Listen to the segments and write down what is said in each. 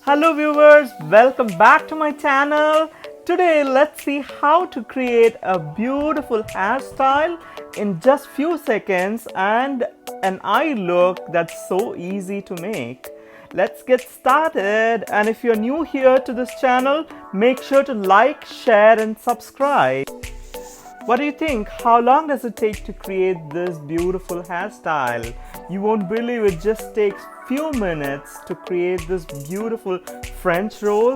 Hello viewers, welcome back to my channel. Today let's see how to create a beautiful hairstyle in just few seconds and an eye look that's so easy to make. Let's get started, and if you're new here to this channel, make sure to like, share and subscribe. What do you think? How long does it take to create this beautiful hairstyle? You won't believe it just takes few minutes to create this beautiful French roll.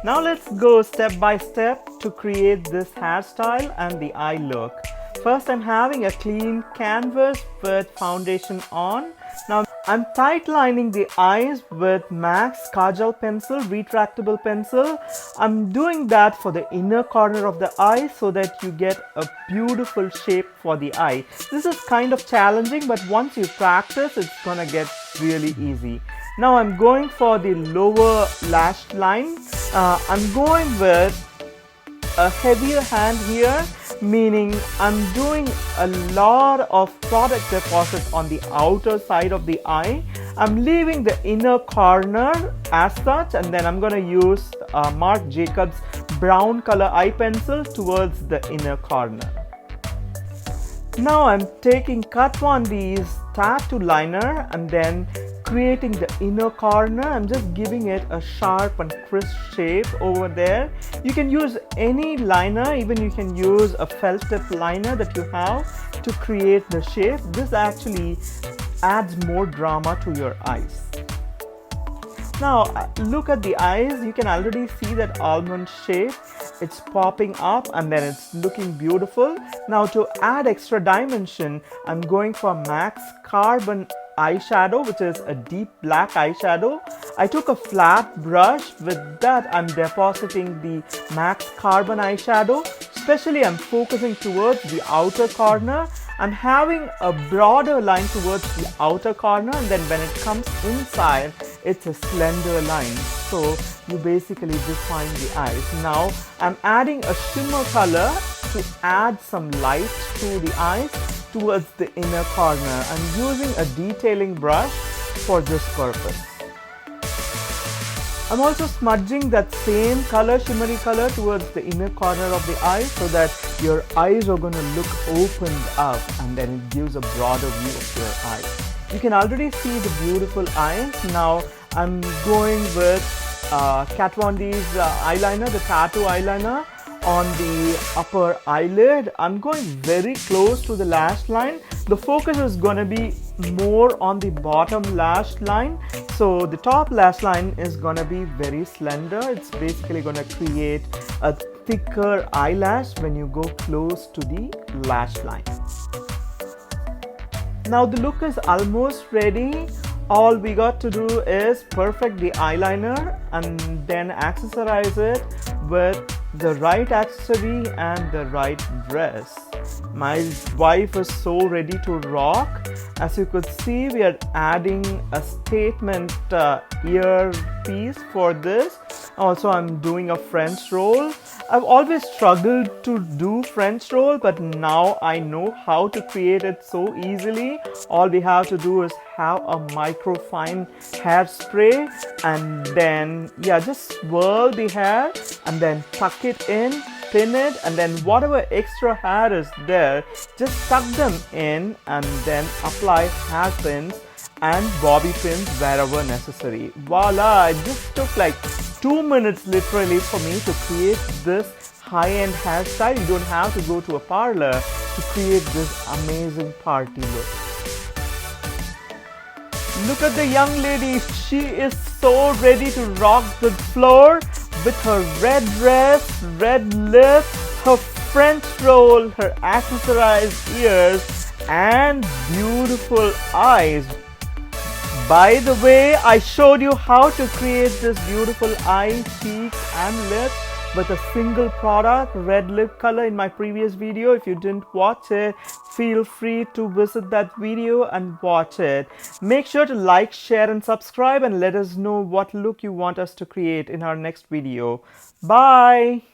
Now let's go step by step to create this hairstyle and the eye look. First, I'm having a clean canvas with foundation on. Now I'm tight lining the eyes with MAC Kajal pencil, retractable pencil. I'm doing that for the inner corner of the eye so that you get a beautiful shape for the eye. This is kind of challenging, but once you practice, it's gonna get really easy. Now I'm going for the lower lash line. I'm going with a heavier hand here, meaning I'm doing a lot of product deposits on the outer side of the eye. I'm leaving the inner corner as such, and then I'm going to use Marc Jacobs brown color eye pencil towards the inner corner. Now I'm taking Kat Von D's tattoo liner and then creating the inner corner. I'm just giving it a sharp and crisp shape over there. You can use any liner, even you can use a felt tip liner that you have to create the shape. This actually adds more drama to your eyes. Now look at the eyes. You can already see that almond shape. It's popping up and then it's looking beautiful. Now to add extra dimension, I'm going for MAC Carbon eyeshadow, which is a deep black eyeshadow. I took a flat brush. With that, I'm depositing the MAC Carbon eyeshadow. Especially, I'm focusing towards the outer corner. I'm having a broader line towards the outer corner, and then when it comes inside, it's a slender line. So you basically define the eyes. Now I'm adding a shimmer color to add some light to the eyes towards the inner corner. I'm using a detailing brush for this purpose. I'm also smudging that same color, shimmery color, towards the inner corner of the eye so that your eyes are going to look opened up, and then it gives a broader view of your eyes. You can already see the beautiful eyes. Now I'm going with Kat Von D's eyeliner, the tattoo eyeliner, on the upper eyelid. I'm going very close to the lash line. The focus is going to be more on the bottom lash line. So the top lash line is going to be very slender. It's basically going to create a thicker eyelash when you go close to the lash line. Now the look is almost ready. All we got to do is perfect the eyeliner and then accessorize it with the right accessory and the right dress. My wife is so ready to rock. As you could see, we are adding a statement earpiece for this. Also, I'm doing a French roll. I've always struggled to do French roll, but now I know how to create it so easily. All we have to do is have a microfine hairspray and then just swirl the hair and then tuck it in, pin it, and then whatever extra hair is there, just tuck them in and then apply hairpins and bobby pins wherever necessary. Voila! It just took like 2 minutes literally for me to create this high-end hairstyle. You don't have to go to a parlor to create this amazing party look. Look at the young lady. She is so ready to rock the floor with her red dress, red lips, her French roll, her accessorized ears and beautiful eyes. By the way, I showed you how to create this beautiful eye, cheek and lip with a single product, red lip color, in my previous video. If you didn't watch it, feel free to visit that video and watch it. Make sure to like, share and subscribe, and let us know what look you want us to create in our next video. Bye!